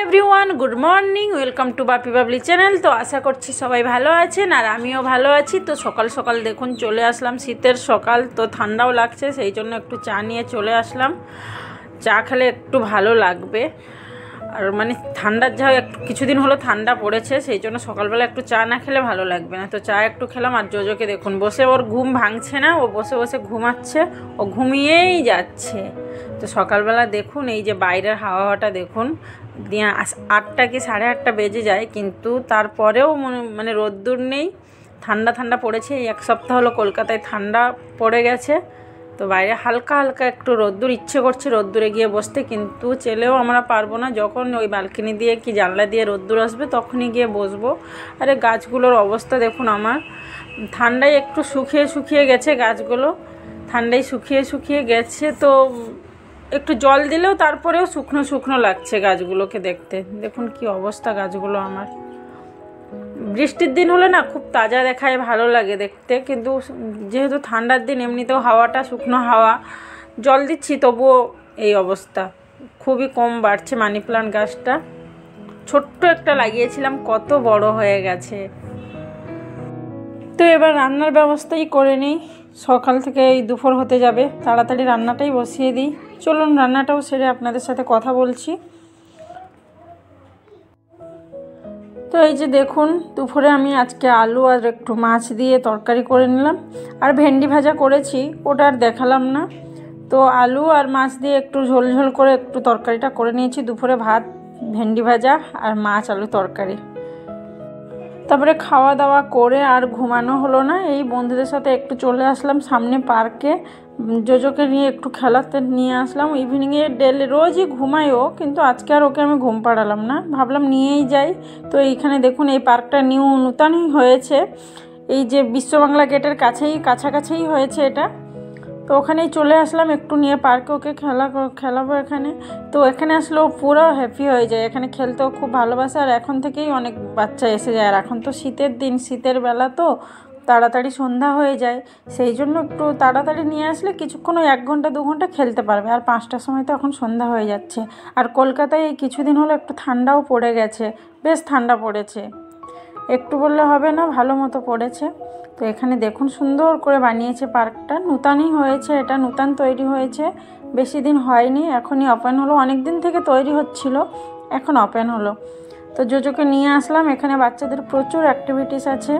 Everyone, good morning, welcome to Bapi Babli channel. তো আশা করছি সবাই ভালো আছেন আর আমিও ভালো আছি। তো সকাল সকাল দেখুন চলে আসলাম, শীতের সকাল তো ঠান্ডাও লাগছে, সেই জন্য একটু চা নিয়ে চলে আসলাম। চা খেলে একটু ভালো লাগবে, আর মানে ঠান্ডার যা একটু কিছুদিন হলো ঠান্ডা পড়েছে, সেই জন্য সকালবেলা একটু চা না খেলে ভালো লাগবে না। তো চা একটু খেলাম। আর জোজোকে দেখুন বসে, ওর ঘুম ভাঙছে না, ও বসে বসে ঘুমাচ্ছে, ও ঘুমিয়েই যাচ্ছে। তো সকালবেলা দেখুন এই যে বাইরের হাওয়াটা দেখুন, 8টা কি 8:30 বেজে যায়, কিন্তু তারপরেও মানে রোদ্দুর নেই, ঠান্ডা ঠান্ডা পড়েছে। এই এক সপ্তাহ হলো কলকাতায় ঠান্ডা পড়ে গেছে, তো বাইরে হালকা হালকা একটু রোদ্দুর, ইচ্ছে করছে রোদ্দুরে গিয়ে বসতে, কিন্তু চেলেও আমরা পারবো না। যখন ওই ব্যালকনি দিয়ে কি জানলা দিয়ে রোদ্দুর আসবে তখনই গিয়ে বসবো। আরে গাছগুলোর অবস্থা দেখুন, আমার ঠান্ডায় একটু শুকিয়ে শুকিয়ে গেছে গাছগুলো, ঠান্ডায় শুকিয়ে শুকিয়ে গেছে। তো একটু জল দিলেও তারপরেও শুকনো শুকনো লাগছে গাছগুলোকে দেখতে। দেখুন কি অবস্থা গাছগুলো আমার। বৃষ্টির দিন হলে না খুব তাজা দেখায়, ভালো লাগে দেখতে, কিন্তু যেহেতু ঠান্ডার দিন এমনিতেও হাওয়াটা শুকনো হাওয়া, জল দিচ্ছি তবুও এই অবস্থা, খুবই কম বাড়ছে। মানি প্লান্ট গাছটা ছোট্ট একটা লাগিয়েছিলাম, কত বড় হয়ে গেছে। তো এবার রান্নার ব্যবস্থাই করে নিই, সকাল থেকে এই দুপুর হতে যাবে, তাড়াতাড়ি রান্নাটাই বসিয়ে দিই। চলুন রান্নাটাও সেরে আপনাদের সাথে কথা বলছি। তো এই যে দেখুন, দুপুরে আমি আজকে আলু আর একটু মাছ দিয়ে তরকারি করে নিলাম, আর ভেন্ডি ভাজা করেছি, ওটা আর দেখালাম না। তো আলু আর মাছ দিয়ে একটু ঝোল ঝোল করে একটু তরকারিটা করে নিয়েছি। দুপুরে ভাত, ভেন্ডি ভাজা আর মাছ আলু তরকারি। তারপরে খাওয়া দাওয়া করে আর ঘুমানো হলো না, এই বন্ধুদের সাথে একটু চলে আসলাম সামনে পার্কে, জোজোকে নিয়ে একটু খেলাতে নিয়ে আসলাম। ইভিনিংয়ে ডেলি রোজই ঘুমায়ও, কিন্তু আজকে আর ওকে আমি ঘুম পাড়ালাম না, ভাবলাম নিয়েই যাই। তো এইখানে দেখুন এই পার্কটা নূতনই হয়েছে, এই যে বিশ্ববাংলা গেটের কাছাকাছিই হয়েছে এটা। তো ওখানেই চলে আসলাম একটু নিয়ে পার্কে, ওকে খেলাবো এখানে। তো এখানে আসলেও পুরো হ্যাপি হয়ে যায়, এখানে খেলতেও খুব ভালোবাসে। আর এখন থেকেই অনেক বাচ্চা এসে যায়, আর এখন তো শীতের দিন, শীতের বেলা তো তাড়াতাড়ি সন্ধ্যা হয়ে যায়, সেই জন্য একটু তাড়াতাড়ি নিয়ে আসলে কিছুক্ষণ ওই 1 ঘন্টা 2 ঘন্টা খেলতে পারবে। আর 5টার সময় তো এখন সন্ধ্যা হয়ে যাচ্ছে। আর কলকাতায় এই কিছুদিন হলো একটু ঠান্ডাও পড়ে গেছে, বেশ ঠান্ডা পড়েছে, একটু বললে হবে না, ভালো মতো পড়েছে। তো এখানে দেখুন সুন্দর করে বানিয়েছে পার্কটা, নূতনই হয়েছে, এটা নূতন তৈরি হয়েছে, বেশি দিন হয়নি, এখনই ওপেন হলো। অনেক দিন থেকে তৈরি হচ্ছিল, এখন ওপেন হলো। তো জোজোকে নিয়ে আসলাম, এখানে বাচ্চাদের প্রচুর অ্যাক্টিভিটিস আছে,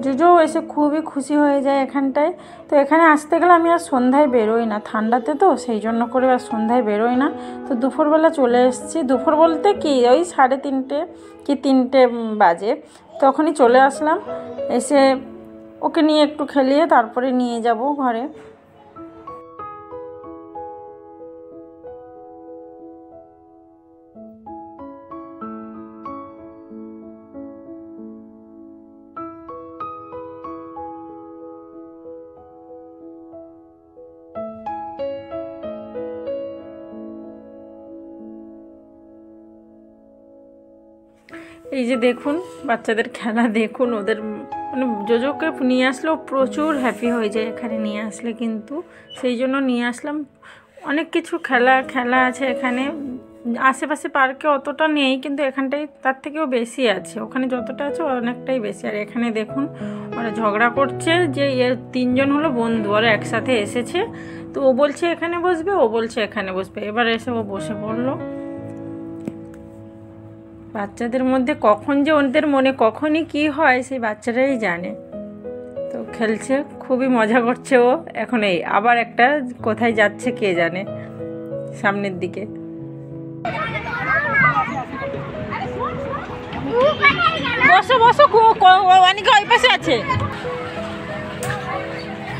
জোজোও এসে খুবই খুশি হয়ে যায় এখানটায়। তো এখানে আসতে গেলে আমি আর সন্ধ্যায় বেরোই না, ঠান্ডাতে তো সেই জন্য করে আর সন্ধ্যায় বেরোই না। তো দুপুরবেলা চলে এসেছি, দুপুর বলতে কি ওই 3:30 কি 3টে বাজে, তখনই চলে আসলাম। এসে ওকে নিয়ে একটু খেলিয়ে তারপরে নিয়ে যাব ঘরে। এই যে দেখুন বাচ্চাদের খেলা দেখুন, ওদের মানে জোজোকে নিয়ে আসলেও প্রচুর হ্যাপি হয়ে যায় এখানে নিয়ে আসলে, কিন্তু সেই জন্য নিয়ে আসলাম। অনেক কিছু খেলা আছে এখানে, আশেপাশে পার্কে অতটা নেই, কিন্তু এখানটাই তার থেকেও বেশি আছে, ওখানে যতটা আছে অনেকটাই বেশি। আর এখানে দেখুন ওরা ঝগড়া করছে, যে 3জন হলো বন্ধু, ওরা একসাথে এসেছে, তো ও বলছে এখানে বসবে, ও বলছে এখানে বসবে, এবার এসে ও বসে পড়লো। বাচ্চাদের মধ্যে কখন যে ওদের মনে কখনই কি হয় সেই বাচ্চারাই জানে। তো খেলছে, খুবই মজা করছে ও। এখন এই আবার একটা কোথায় যাচ্ছে কে জানে, সামনের দিকে। বসো বসো, অনেকে ওই পাশে আছে।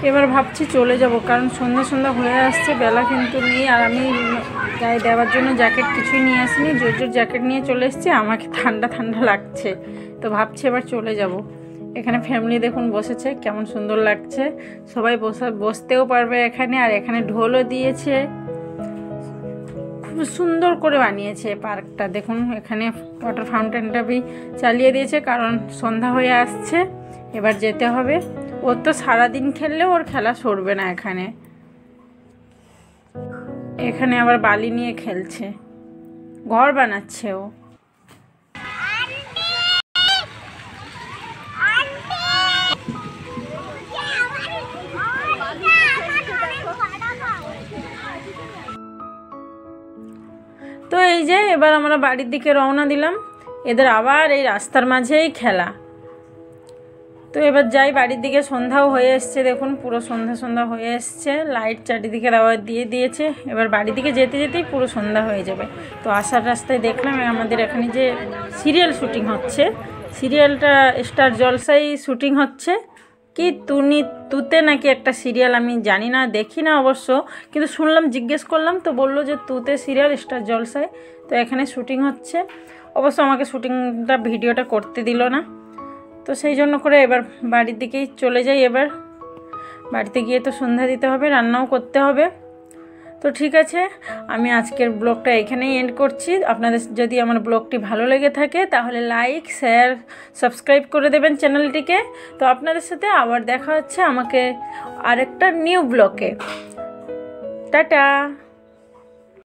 এবার ভাবছি চলে যাব, কারণ সন্ধ্যা হয়ে আসছে, বেলা কিন্তু নেই। আর আমি গায়ে দেওয়ার জন্য জ্যাকেট কিছুই নিয়ে আসিনি, জোর জ্যাকেট নিয়ে চলে এসেছি, আমাকে ঠান্ডা ঠান্ডা লাগছে। তো ভাবছি এবার চলে যাব। এখানে ফ্যামিলি দেখুন বসেছে, কেমন সুন্দর লাগছে, সবাই বসতেও পারবে এখানে। আর এখানে ঢোলও দিয়েছে, খুব সুন্দর করে বানিয়েছে পার্কটা। দেখুন এখানে ওয়াটার ফাউন্টেনটা চালিয়ে দিয়েছে, কারণ সন্ধ্যা হয়ে আসছে, এবার যেতে হবে। ওর তো সারাদিন খেললেও ওর খেলা সরবে না। এখানে আবার বালি নিয়ে খেলছে, ঘর বানাচ্ছে ও। এই যে এবার আমরা বাড়ির দিকে রওনা দিলাম। এদের আবার এই রাস্তার মাঝেই খেলা। তো এবার যাই বাড়ির দিকে। সন্ধ্যাও হয়ে এসছে, দেখুন পুরো সন্ধ্যা সন্ধ্যা হয়ে এসছে, লাইট চারিদিকে দেওয়া দিয়ে দিয়েছে। এবার বাড়ির দিকে যেতে যেতেই পুরো সন্ধ্যা হয়ে যাবে। তো আসার রাস্তায় দেখলাম আমাদের এখানে যে সিরিয়াল শুটিং হচ্ছে, সিরিয়ালটা স্টার জলসায় শুটিং হচ্ছে। কি তুতে নাকি একটা সিরিয়াল, আমি জানি না, দেখি না অবশ্য, কিন্তু শুনলাম, জিজ্ঞেস করলাম তো বললো যে তুতে সিরিয়াল স্টার জলসায়। তো এখানে শুটিং হচ্ছে। অবশ্য আমাকে শুটিংটা ভিডিওটা করতে দিল না, তো সেই জন্য করে এবার বাড়ির দিকেই চলে যাই। এবার বাড়িতে গিয়ে তো সন্ধ্যা দিতে হবে, রান্নাও করতে হবে। তো ঠিক আছে, আমি আজকের ব্লগটা এখানেই এন্ড করছি। আপনাদের যদি আমার ব্লগটি ভালো লেগে থাকে তাহলে লাইক, শেয়ার, সাবস্ক্রাইব করে দেবেন চ্যানেলটিকে। তো আপনাদের সাথে আবার দেখা হচ্ছে আমাকে আরেকটা নিউ ব্লগে। টাটা।